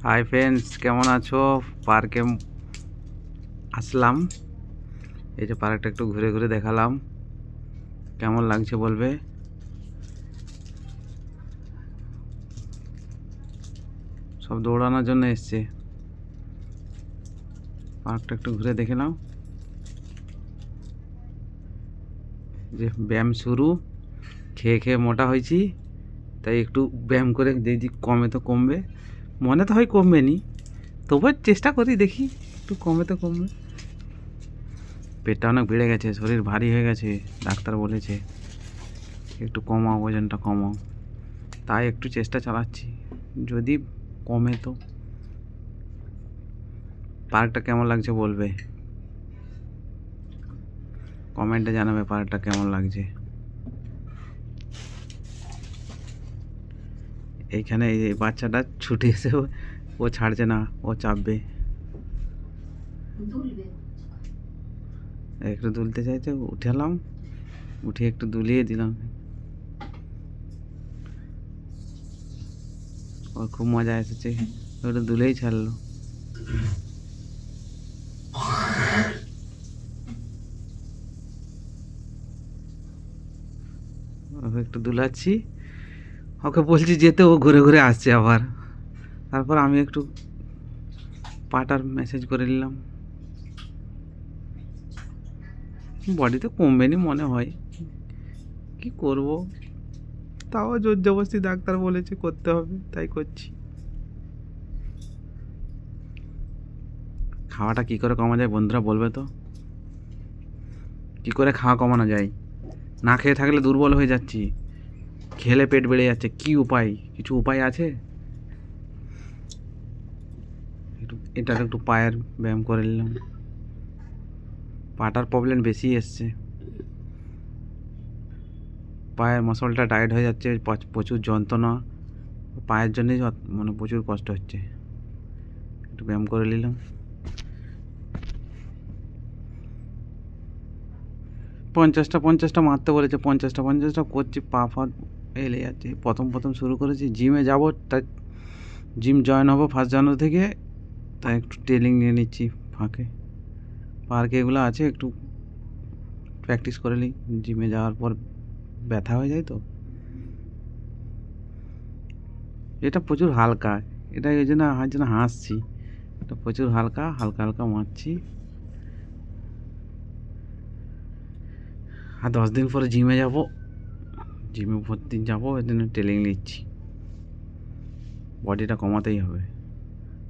Hi friends, কেমন আছো? পার্কে আসলাম। এই যে পার্কটা একটু ঘুরে ঘুরে দেখালাম, কেমন লাগছে বলবে। সব দৌড়ানোর জন্য এসছে। পার্কটা একটু ঘুরে দেখে নাও। যে ব্যায়াম শুরু, খেয়ে খেয়ে মোটা হয়েছি, তাই একটু ব্যায়াম করে দেখি কমে তো কমবে। মনে তো হয় কমবে নি, তবুও চেষ্টা করি, দেখি একটু কমে তো কমবে। পেটটা অনেক বেড়ে গেছে, শরীর ভারী হয়ে গেছে, ডাক্তার বলেছে একটু কমাও, ওজনটা কমাও। তাই একটু চেষ্টা চালাচ্ছি, যদি কমে তো। পার্কটা কেমন লাগছে বলবে, কমেন্টে জানাবে পার্কটা কেমন লাগছে। এইখানে এই বাচ্চাটা ছুটে এসে ও ছাড়ছে না, ও চাপবে, একটু দুলতে চাইছে, উঠালাম, উঠে একটু দুলিয়ে দিলাম। ওর খুব মজা এসেছে, ওটা দুলেই ছাড়লো। ওকে একটু দুলাচ্ছি, ওকে বলছি যেতে, ও ঘুরে ঘুরে আসছে আবার। তারপর আমি একটু পাটার মেসেজ করে নিলাম। বডিতে কমবে নি মনে হয়, কি করব, তাও জোর জবরদস্তি ডাক্তার বলেছে করতে হবে, তাই করছি। খাওয়াটা কি করে কমা যায় বন্ধুরা বলবে তো, কি করে খাওয়া কমানো যায়? না খেয়ে থাকলে দুর্বল হয়ে যাচ্ছি, খেলে পেট বেড়ে যাচ্ছে, কি উপায়? কিছু উপায় আছে? এটার একটু পায়ের ব্যায়াম করে নিলাম, পাটার প্রবলেম বেশি এসছে, পায়ের মশলটা টাইট হয়ে যাচ্ছে, প্রচুর যন্ত্রণা, পায়ের জন্যই মানে প্রচুর কষ্ট হচ্ছে। একটু ব্যায়াম করে নিলাম। 50টা মারতে বলেছে, 50টা করছি, পা ফা এলে যাচ্ছে। প্রথম শুরু করেছি, জিমে যাবো, তাই জিম জয়েন হবো 1 জানুয়ারি থেকে, তাই একটু ট্রেনিং নিয়ে নিচ্ছি ফাঁকে। পার্কে এগুলো আছে, একটু প্র্যাকটিস করে নিই, জিমে যাওয়ার পর ব্যথা হয়ে যায় তো। এটা প্রচুর হালকা, এটা এই জন্য হাসছি, এটা প্রচুর হালকা, হালকা হালকা মারছি। আর 10 দিন পরে জিমে যাব, জিমে প্রতিদিন যাবো, ওই জন্য ট্রেনিং নিচ্ছি। বডিটা কমাতেই হবে,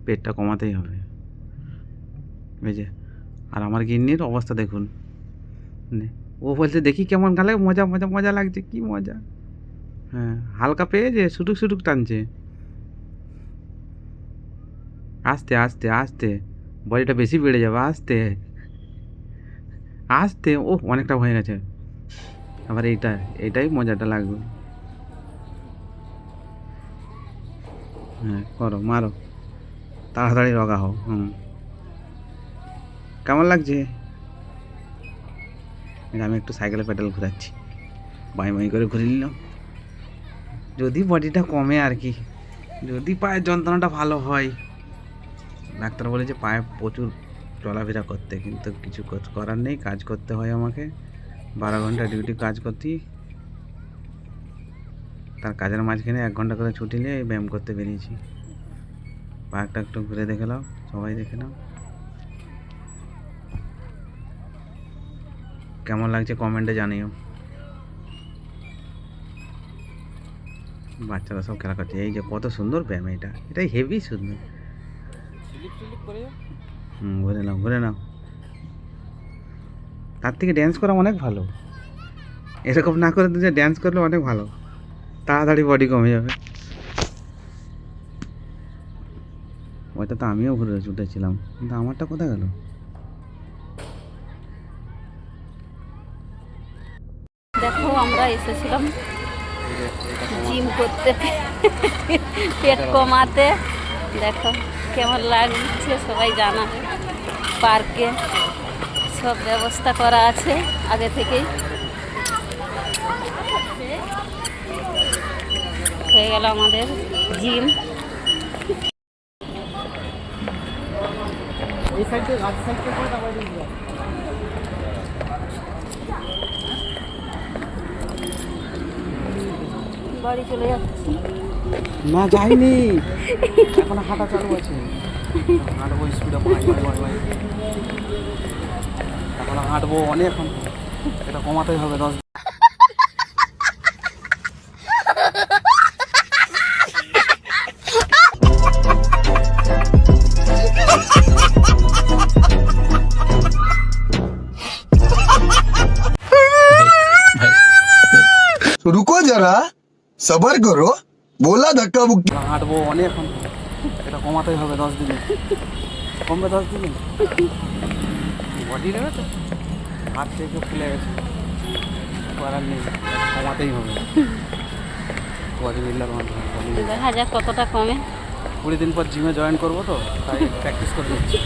পেটটা কমাতেই হবে, এই যে। আর আমার গিন্নির অবস্থা দেখুন, ও বলছে দেখি কেমন গালে, মজা মজা মজা লাগছে, কি মজা। হ্যাঁ, হালকা পেয়েছে, শুটুক শুটুক টানছে। আস্তে আস্তে আস্তে, বডিটা বেশি বেড়ে যাবে, আস্তে আস্তে। ও অনেকটা হয়ে গেছে, আবার এইটাই মজাটা লাগবে। হ্যাঁ, করো, মারো, তাড়াতাড়ি রগা হও। কেমন লাগছে? আমি একটু সাইকেলে পেডাল ঘুরাচ্ছি, বাই বাই করে ঘুরে নিলাম, যদি বডিটা কমে আর কি, যদি পায়ের যন্ত্রণাটা ভালো হয়। ডাক্তার বলেছে পায়ে প্রচুর চলাফেরা করতে, কিন্তু কিছু করার নেই, কাজ করতে হয় আমাকে, 12 ঘন্টা ডিউটি কাজ করতে। তার কাজের মাঝখানে 1 ঘন্টা করে ছুটি নিয়ে ব্যায়াম করতে বেরিয়েছি। পার্কটা একটু ঘুরে দেখে নাও, সবাই দেখে নাও, কেমন লাগছে কমেন্টে জানিও। বাচ্চারা সব খেলা করছে, এই যে কত সুন্দর ব্যায়াম, এটাই হেভি সুন্দর। ঘুরে নাও, ঘুরে নাও, তার থেকে ড্যান্স করা অনেক ভালো। এরকম না করে যে ড্যান্স করলে অনেক ভালো, তাড়াতাড়ি বডি কমে যাবে। ওইটা তো আমিও ঘুরে ছুটেছিলাম, কিন্তু আমারটা কোথায় গেল? দেখো আমরা এসেছিলাম জিম করতে, পেট কমাতে। দেখো কেমন লাগছে সবাই জানাবে। পার্কে সব ব্যবস্থা করা আছে আগে থেকেই, হয়ে গেল আমাদের জিম। এই সাইডে রাজ সাইডে করে তারপরে দিই। বাড়ি চলে যাচ্ছি। না যাইনি, এখন হাঁটা চালু আছে। হাঁটবো স্পিডে, এখন হাঁটবো অনেকক্ষণ, এটা কমাতেই হবে 10। रुको जरा सबर करो बोला धक्का मुक्की হাঁটবো অনেকক্ষণ, এটা কমাতেই হবে 10 দিনে। কমবে 10 দিনে, বডি নেবে তো, হাত থেকে ফুলে গেছে, করার নেই, কমাতেই হবে। বডি বিল্ডার বানাতে হবে। দেখা যাক কতটা কমে। 20 দিন পর জিমে জয়েন করবো তো, তাই প্র্যাকটিস করে নিচ্ছি।